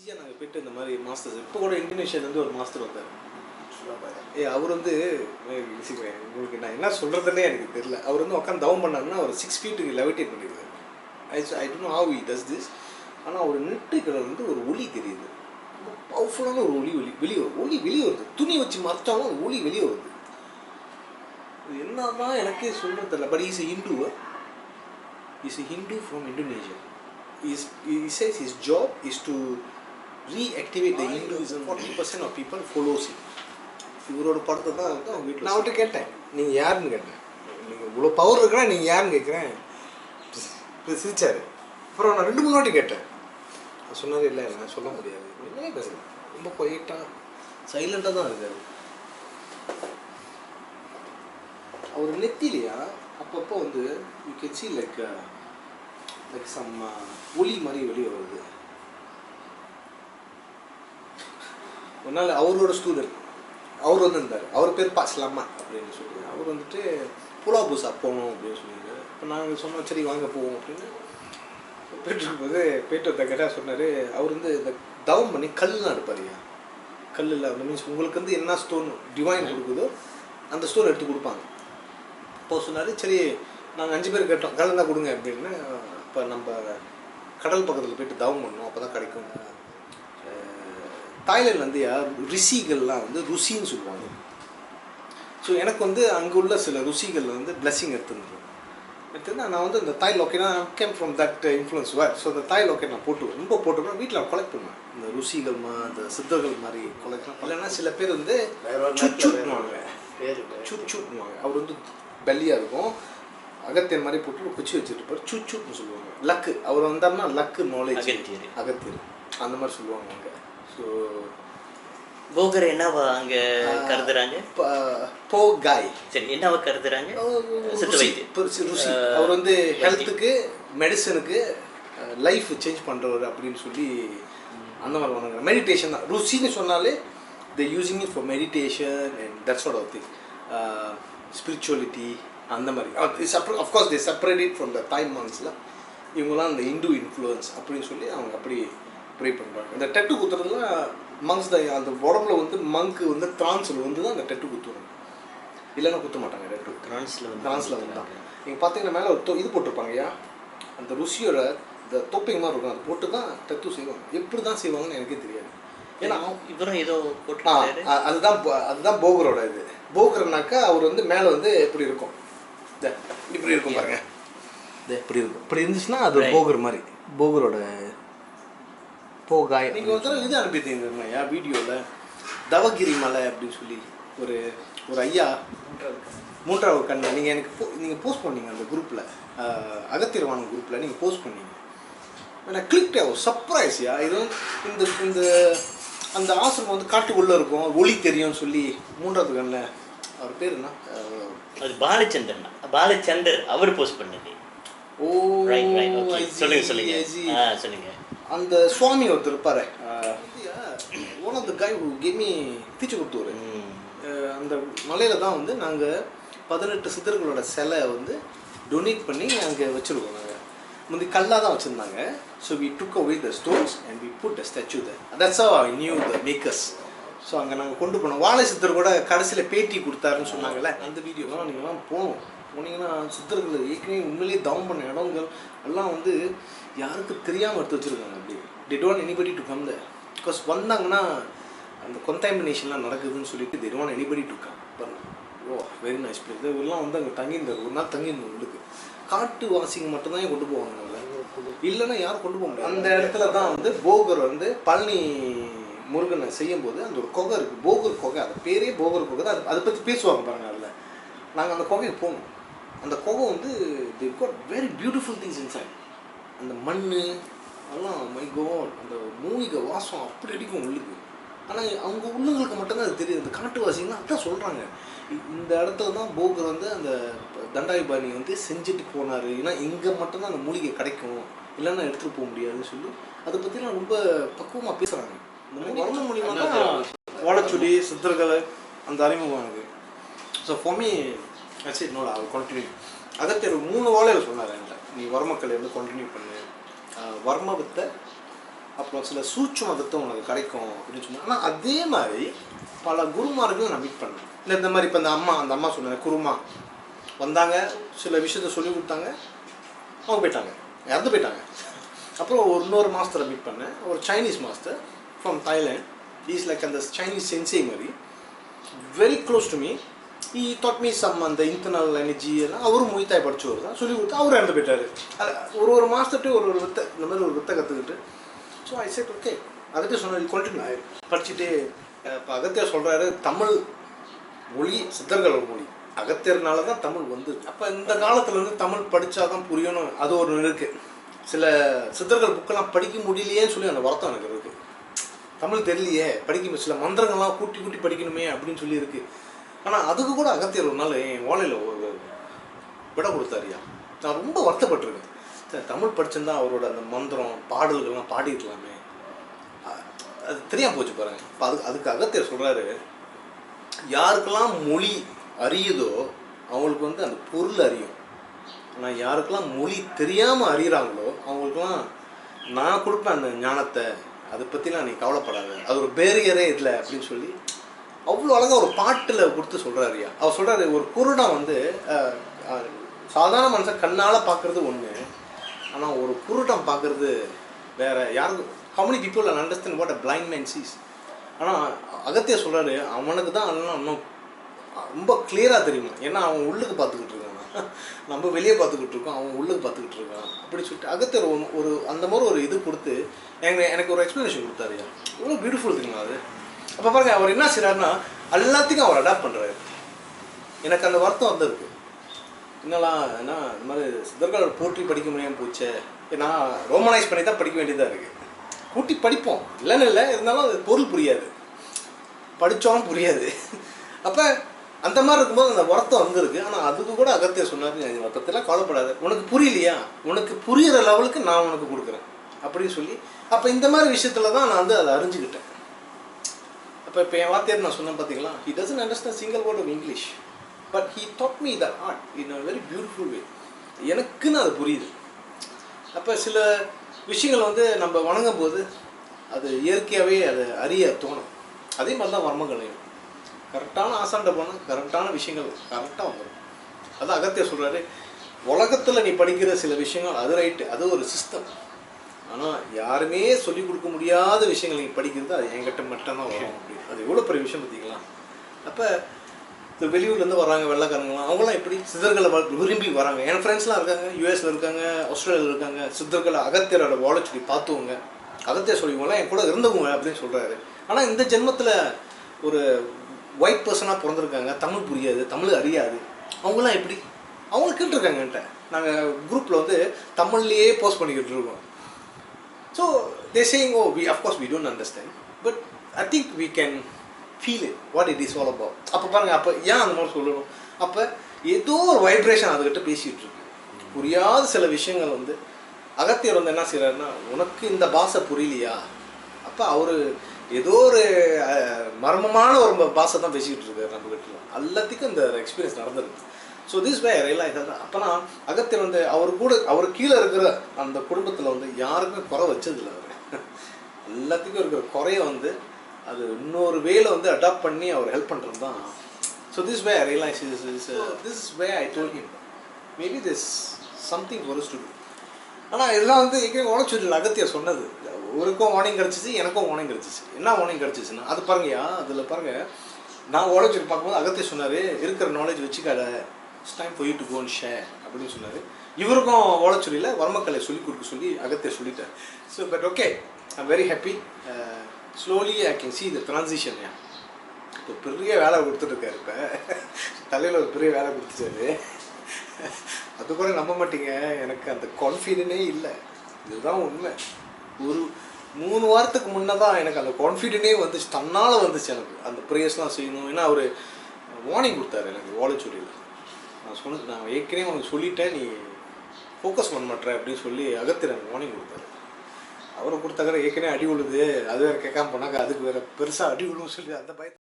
ஈஸியாக நாங்கள் போய்ட்டு இந்த மாதிரி மாஸ்டர்ஸ் இப்போ கூட இந்தோனேஷியாலேருந்து ஒரு மாஸ்டர் வந்தார். அவர் வந்து உங்களுக்கு நான் என்ன சொல்கிறதுனே எனக்கு தெரியல. அவர் வந்து உட்காந்து தவம் பண்ணாருன்னா ஒரு 6 ஃபீட்டுக்கு லெவிட்டேட் பண்ணிடுவார். I don't know how he does this. ஆனால் ஒரு நெட்டுக்களில் வந்து ஒரு ஒளி தெரியுது, ரொம்ப பவர்ஃபுல்லான ஒரு வெளியே வருது. துணி வச்சு மறைச்சாலும் அந்த ஒளி வெளியே வருது. இது என்ன தான் எனக்கே சொல்கிறது தெரியல. But is a Hindu from Indonesia. He says his job is to reactivate the Hinduism. 40% of people follows him. இவரோட படத்தை தான் அவங்க வீட்டில் நான் அவர்கிட்ட கேட்டேன், நீங்கள் யாருன்னு கேட்டேன். நீங்கள் இவ்வளோ பவர் இருக்கிறா நீங்கள் யாருன்னு கேட்குறேன். சிரிச்சார். அப்புறம் நான் 2-3 வாட்டி கேட்டேன். சொன்னார், இல்லை நான் சொல்ல முடியாது. என்னே பேசுகிறேன், ரொம்ப குவைட்டாக சைலண்டாக தான் இருக்கார். அவர் நெத்திலையா அப்பப்போ வந்து you can see like some ஒளி மாதிரி வெளியே வருது. ஒரு நாள் அவரோட ஸ்டூடெண்ட் அவர் வந்து இருந்தார். அவர் பேர் பாஸ்லாமா அப்படின்னு சொல்லி அவர் வந்துட்டு புலா பூசா போகணும் அப்படின்னு சொல்லியிருந்தார். இப்போ நாங்கள் சொன்னோம், சரி வாங்க போவோம் அப்படின்னு போயிட்டுருக்கும்போது போயிட்டு வந்த கேட்டால் சொன்னார், அவர் வந்து இந்த தவம் பண்ணி கல்லாம் எடுப்பாருயா. கல்லில் அந்த மீன்ஸ் உங்களுக்கு வந்து என்ன ஸ்டோன் டிவைன் கொடுக்குதோ அந்த ஸ்டோன் எடுத்து கொடுப்பாங்க. இப்போ சொன்னார், சரி நாங்கள் 5 பேர் கேட்டோம், கல் தான் கொடுங்க அப்படின்னு. இப்போ நம்ம கடல் பக்கத்தில் போய்ட்டு தவம் பண்ணோம், அப்போ தான் கிடைக்கும். தாய்லாண்டில் வந்து ரிஷிகள்லாம் வந்து ருசின்னு சொல்லுவாங்க. ஸோ எனக்கு வந்து அங்கே உள்ள சில ருசிகளில் வந்து பிளெஸிங் எடுத்துருந்தேன். நான் வந்து இந்த தாய் லோக்கேனா came from that influence where. So அந்த தாய் லோக்கே நான் ரொம்ப போட்டுப்பேன். வீட்டில் கொலெக்ட் பண்ணுவேன். இந்த ருசிகள் இந்த சித்தர்கள் மாதிரி கொலெக்ட் இல்லைன்னா சில பேர் வந்து சுட்சுட்னுவாங்க. சுட்சுட்னுவாங்க. அவர் வந்து பெல்லியாக இருக்கும், அகத்தியர் மாதிரி போட்டு குச்சி வச்சுருப்பார். சுட்சுட்னு சொல்லுவாங்க. லக்கு அவர் வந்தார்னா லக்கு நாலேஜ் அகத்தியர் அந்த மாதிரி சொல்லுவாங்க அங்கே. ஸோ போகர் என்னவா அங்கே கருதுறாங்க? போகாய் சரி, என்னவா கருதுறாங்க? ருசி. அவர் வந்து ஹெல்த்துக்கு மெடிசனுக்கு லைஃப் சேஞ்ச் பண்ணுறவர் அப்படின்னு சொல்லி அந்த மாதிரி வணங்குறாங்க. மெடிடேஷன் தான் ருசின்னு சொன்னாலே they using it for meditation and that's what of thing. Spirituality அந்த மாதிரி. Of course they separate it from the Thai மான்ஸில். இவங்களாம் அந்த இந்து இன்ஃப்ளூயன்ஸ் அப்படின்னு சொல்லி அவங்க அப்படி ப்ரே பண்ணுறாங்க. இந்த டெட்டு குத்துறதுலாம் மங்ஸ் தான். அந்த உடம்புல வந்து மங்க்கு வந்து ட்ரான்ஸில் வந்து தான் அந்த டெட்டு குத்துவாங்க, இல்லைன்னா குத்த மாட்டாங்க. டெட்டு ட்ரான்ஸில் வந்து தான். நீங்கள் பார்த்தீங்கன்னா மேலே ஒரு இது போட்டிருப்பாங்க ஐயா, அந்த ருசியோட இந்த தொப்பிங் மாதிரி இருக்கும், அது போட்டு தான் டெட்டு செய்வாங்க. எப்படி தான் செய்வாங்கன்னு எனக்கே தெரியாது. ஏன்னா இவரும் ஏதோ போட்டு அதுதான் போகரோட இது. போகர்னாக்கா அவர் வந்து மேலே வந்து எப்படி இருக்கும், இப்படி இருக்கும் பாருங்க, இப்படி இருக்கும். இப்படி இருந்துச்சுன்னா அது போகர் மாதிரி. போகரோட போகாய். நீங்கள் ஒரு தடவை இது அனுப்பிட்டீங்க வீடியோவில் தவகிரி மலை அப்படின்னு சொல்லி ஒரு ஐயா 3வது கண்ணு நீங்கள் போஸ்ட் பண்ணீங்க அந்த குரூப்பில், அகத்தியர்வான குரூப்பில் நீங்கள் போஸ்ட் பண்ணீங்க. நான் கிளிக் சர்ப்ரைஸ்யா. இது இந்த இந்த அந்த ஆசிரமம் வந்து காட்டுக்குள்ளே இருக்கும், ஒளி தெரியும்னு சொல்லி 3வது கண்ணில் அவர் பேர் என்ன, அது பாலச்சந்தர் அவர் போஸ்ட் பண்ணது. ஓ சொல்லுங்க. அந்த சுவாமி ஒருத்தர் இருப்பாரு, one of the guy who gave me தீச்சு கொடுத்தவர். அந்த மலையில தான் வந்து நாங்கள் 18 சித்தர்களோட சிலை வந்து டொனேட் பண்ணி அங்கே வச்சுருக்கோம். நாங்கள் முந்தி கல்லாக தான் வச்சுருந்தாங்க. So we took away the stones and we put the statue the. That's how I knew the makers. So அங்கே நாங்கள் கொண்டு போனோம். வாழை சித்தர் கூட கடைசியில் பேட்டி கொடுத்தாருன்னு சொன்னாங்கல்ல, அந்த வீடியோலாம் நீங்கள்லாம் போனீங்கன்னா சித்தர்கள் ஏற்கனவே உண்மையிலேயே தவம் பண்ண இடங்கள் எல்லாம் வந்து யாருக்கு தெரியாமல் எடுத்து வச்சுருக்காங்க. அப்படி they don't want anybody to come there because வந்தாங்கன்னா அந்த கண்டாமினேஷன்லாம் நடக்குதுன்னு சொல்லிட்டு they don't want anybody to come. Oh very nice place. இதெல்லாம் வந்து அங்கே தங்கியிருந்தார், ஒரு நாள் தங்கியிருந்தோம். உள்ளுக்கு காட்டு வாசிங்க மட்டும்தான் கொண்டு போவாங்க, இல்லைன்னா யாரும் கொண்டு போக முடியாது. அந்த இடத்துல தான் வந்து போகர் வந்து பழனி முருகனை செய்யும்போது அந்த ஒரு குகை இருக்குது, போகர் குகை. அது பேரே போகர் குகை தான். அதை பற்றி பேசுவாங்க பாருங்கள். அதில் நாங்கள் அந்த குகைக்கு போனோம். அந்த குகை வந்து they got very beautiful things inside. அந்த மண் அதெல்லாம் மை காட், அந்த மூலிகை வாசம் அப்படி அடிக்கும் உள்ளுக்கு. ஆனால் அவங்க உள்ளுங்களுக்கு மட்டும்தான் அது தெரியுது. அந்த காட்டுவாசிங்கன்னா அதான் சொல்கிறாங்க, இந்த இடத்துல தான் போகர் வந்து அந்த தண்டாயுபாணி வந்து செஞ்சுட்டு போனார். ஏன்னா இங்கே மட்டும்தான் அந்த மூலிகை கிடைக்கும், இல்லைன்னா எடுத்துகிட்டு போக முடியாதுன்னு சொல்லி அதை பற்றிலாம் ரொம்ப பக்குவமாக பேசுகிறாங்க. இந்த மாதிரி வரணும் மூலியமாக தான் ஓடச்சுடி சித்தர்களை அந்த அறிமுகமானது. ஸோ ஃபார் மீ சரி நோட அவர் கண்டினியூ. அகத்தியர் 3 வாழையில் சொன்னார் என்கிட்ட, நீ வர்மக்கலை வந்து கண்டினியூ பண்ணு. வர்ம வித்தை அப்புறம் சில சூட்சும தத்துவம் உனக்கு கிடைக்கும் அப்படின்னு சொன்னாங்க. ஆனால் அதே மாதிரி பல குருமார்களும் நான் மீட் பண்ணேன். இந்த மாதிரி இப்போ அந்த அம்மா சொன்னாங்க குருமா வந்தாங்க, சில விஷயத்த சொல்லி கொடுத்தாங்க, அவங்க போயிட்டாங்க, இறந்து போயிட்டாங்க. அப்புறம் இன்னொரு மாஸ்டரை மீட் பண்ணேன், ஒரு Chinese master from Thailand. Is like அந்த சைனீஸ் சென்சே மாதிரி, very close to me. He taught me some அந்த இன்டர்னல் எனர்ஜி எல்லாம். அவரும் மொய்தாய் படித்தவர் தான், சொல்லி கொடுத்து அவரும் இறந்து போயிட்டார். அது ஒரு மாஸ்டர்ட்டு ஒரு வித்தை, இந்த மாதிரி ஒரு வித்தை கற்றுக்கிட்டு. ஸோ ஐ செட் ஓகே, அகத்திய சொன்ன கொல்ட்டு படிச்சுட்டு இப்போ அகத்தியர் சொல்கிறாரு தமிழ் மொழி சித்தர்கள் மொழி, அகத்தியர்னால தான் தமிழ் வந்து. அப்போ இந்த காலத்தில் வந்து தமிழ் படித்தா தான் புரியணும், அது ஒரு இருக்குது. சில சித்தர்கள் புக்கெல்லாம் படிக்க முடியலையேன்னு சொல்லி அந்த வருத்தம் எனக்கு இருக்குது. தமிழ் தெரியலையே, படிக்க சில மந்திரங்கள்லாம் கூட்டி கூட்டி படிக்கணுமே அப்படின்னு சொல்லி இருக்குது. ஆனால் அதுக்கு கூட அகத்தியர் ஒரு நாள் என் ஓலையில் விட கொடுத்தாரியா. நான் ரொம்ப வருத்தப்பட்டிருக்கேன். தமிழ் படிச்சிருந்தா அவரோட அந்த மந்திரம் பாடல்கள்லாம் பாடிக்கலாமே, அது தெரியாமல் போச்சு பாருங்கள். இப்போ அதுக்கு அகத்தியர் சொல்கிறாரு, யாருக்கெல்லாம் மொழி அறியுதோ அவங்களுக்கு வந்து அந்த பொருள் அறியும். ஆனால் யாருக்கெல்லாம் மொழி தெரியாமல் அறிகிறாங்களோ அவங்களுக்குலாம் நான் கொடுப்பேன் அந்த ஞானத்தை, அதை பற்றிலாம் நீ கவலைப்படாத, அது ஒரு பேரியரே இல்லை அப்படின்னு சொல்லி அவ்வளோ அழகாக ஒரு பாட்டில் கொடுத்து சொல்கிறாருயா. அவர் சொல்கிறாரு, ஒரு குருடன் வந்து சாதாரண மனுஷன் கண்ணால் பார்க்குறது ஒன்று, ஆனால் ஒரு குருடன் பார்க்குறது வேறு. யாருக்கு how many people understand what a blind man sees? ஆனால் அகத்திய சொல்கிறாரு, அவனுக்கு தான் அதெல்லாம் இன்னும் ரொம்ப கிளியராக தெரியுமா. ஏன்னா அவன் உள்ளுக்கு பார்த்துக்கிட்டு இருக்கான், நம்ம வெளியே பார்த்துக்கிட்டு இருக்கோம், அவன் உள்ளுக்கு பார்த்துக்கிட்டு இருக்கான் அப்படி சொல்லிட்டு அகத்தியர் ஒரு அந்த மாதிரி ஒரு இது கொடுத்து எனக்கு ஒரு எக்ஸ்ப்ளனேஷன் கொடுத்தாருயா. எவ்வளோ பியூட்டிஃபுல் இருக்குங்களா அது. அப்போ பாருங்கள், அவர் என்ன செய்கிறாருன்னா எல்லாத்துக்கும் அவர் அடாப்ட் பண்ணுறாரு. எனக்கு அந்த வருத்தம் வந்துருக்கு. என்னலாம் ஏன்னா இந்த மாதிரி சித்தர்கள் போற்றி படிக்க முடியாமல் போச்சே, ஏன்னா ரோமனைஸ் பண்ணி தான் படிக்க வேண்டியதாக இருக்குது. கூட்டி படிப்போம் இல்லைன்னு இல்லை, இருந்தாலும் அது பொருள் புரியாது, படித்தோம் புரியாது. அப்போ அந்த மாதிரி இருக்கும்போது அந்த வருத்தம் வந்துருக்கு. ஆனால் அதுக்கு கூட அகத்தியர் சொன்னார், இந்த வருத்தத்தெல்லாம் கவலைப்படாது, உனக்கு புரியலையா, உனக்கு புரிகிற லெவலுக்கு நான் உனக்கு கொடுக்குறேன் அப்படின்னு சொல்லி. அப்போ இந்த மாதிரி விஷயத்தில் தான் நான் வந்து அதை அறிஞ்சுக்கிட்டேன். இப்போ என் வார்த்தையார் நான் சொன்னேன் பார்த்தீங்களா, he doesn't understand single word of English, but he taught me that art in a very beautiful way. எனக்குன்னு அது புரியுது. அப்போ சில விஷயங்கள் வந்து நம்ம வணங்கும் போது அது இயற்கையாகவே அதை அறிய தோணும். அதே மாதிரி தான் வர்மங்களையும் கரெக்டான ஆசாண்ட போனால் கரெக்டான விஷயங்கள் கரெக்டாக வந்துடும். அதான் அகத்தியர் சொல்கிறாரு, உலகத்தில் நீ படிக்கிற சில விஷயங்கள் அது ரைட்டு, அது ஒரு சிஸ்டம். ஆனால் யாருமே சொல்லிக் கொடுக்க முடியாத விஷயங்கள் நீங்கள் படிக்கிறது அது என்கிட்ட மட்டும்தான் வரும் அப்படின்னு. அது எவ்வளோ பெரிய விஷயம் பார்த்தீங்களா. அப்போ இந்த வெளியூர்லேருந்து வராங்க வெள்ளைக்காரங்களாம், அவங்களாம் எப்படி சித்தர்களை விரும்பி வராங்க. என் ஃப்ரெண்ட்ஸ்லாம் இருக்காங்க, யூஎஸில் இருக்காங்க, ஆஸ்திரேலியாவில் இருக்காங்க. சித்தர்களை அகத்தியரோட வாழைச்சொல்லி பார்த்தவங்க, அகத்தியர் சொல்லிவங்களாம் என் கூட இருந்தவங்க அப்படின்னு சொல்கிறாரு. ஆனால் இந்த ஜென்மத்தில் ஒரு ஒயிட் பர்சனாக பிறந்திருக்காங்க, தமிழ் புரியாது, தமிழ் அறியாது. அவங்களாம் எப்படி, அவங்க கேட்டுருக்காங்க என்கிட்ட. நாங்கள் குரூப்பில் வந்து தமிழ்லேயே போஸ்ட் பண்ணிக்கிட்டு இருக்கோம். So they're saying, oh, of course we don't understand, but I think we can feel it, what it is all about. அப்போ பாருங்கள், அப்போ ஏன் அந்த மாதிரி சொல்லணும், அப்போ ஏதோ ஒரு வைப்ரேஷன் அதுக்கிட்ட பேசிகிட்டு இருக்கு. புரியாத சில விஷயங்கள் வந்து அகத்தியர் வந்து என்ன செய்கிறாருன்னா, உனக்கு இந்த பாஷை புரியலையா, அப்போ அவர் ஏதோ ஒரு மர்மமான ஒரு பாஷை தான் பேசிக்கிட்டு இருக்காரு நம்மகிட்ட. எல்லாத்துக்கும் இந்த எக்ஸ்பீரியன்ஸ் நடந்துருக்கு. ஸோ திஸ் வே ரியலைஸ் ஆகுது. அப்போனா அகத்தியர் வந்து அவர் கீழே இருக்கிற அந்த குடும்பத்தில் வந்து யாருக்கும் குறை வச்சதில்லை. அவர் எல்லாத்துக்கும் இருக்கிற குறைய வந்து அது இன்னொரு வேலை வந்து அடாப்ட் பண்ணி அவர் ஹெல்ப் பண்ணுறது தான். So this way realise this way I told him maybe this something for us to to. ஆனால் இதெல்லாம் வந்து எங்கேயும் உழைச்சிடல. அகத்தியர் சொன்னது ஒருக்கும் வார்னிங் கிடச்சிச்சு, எனக்கும் வார்னிங் கிடச்சிச்சு. என்ன வார்னிங் கிடச்சிச்சுன்னா அது பாருங்கயா, அதில் பாருங்கள், நான் உழைச்சிட்டு பார்க்கும்போது அகத்தியர் சொன்னார், இருக்கிற நாலேஜ் வச்சுக்காத, it's time for you to go and share அப்படின்னு சொன்னார். இவருக்கும் ஓலைச்சொல்லியில் வர்மக்கலை சொல்லிக் கொடுக்க சொல்லி அகத்தியர் சொல்லிட்டார். So but okay, I'm very happy. Slowly I can see the transition. இப்போ பெரிய வேலை கொடுத்துட்ருக்காரு. இப்போ தலையில் ஒரு பெரிய வேலை கொடுத்துட்டாரு. அது கூட நம்ப மாட்டீங்க, எனக்கு அந்த கான்ஃபிடென்ட்டே இல்லை. இதுதான் உண்மை. ஒரு 3 வாரத்துக்கு முன்னே தான் எனக்கு அந்த கான்ஃபிடென்ட்டே வந்துச்சு, தன்னால் வந்துச்சு எனக்கு அந்த ப்ரேயர்ஸ்லாம் செய்யணும். ஏன்னா அவர் வார்னிங் கொடுத்தாரு எனக்கு ஓலைச்சொல்லியில். நான் ஏற்கனவே உனக்கு சொல்லிட்டேன், நீ ஃபோக்கஸ் பண்ண மாட்டேற அப்படின்னு சொல்லி அகத்தியர் எனக்கு வார்னிங் கொடுத்தாரு. அவரை கொடுத்தாக்கிற ஏற்கனவே அடி விழுது, அது வேறு கேட்காம போனாக்கா அதுக்கு வேறு பெருசாக அடி விழுன்னு சொல்லி அந்த பயத்தை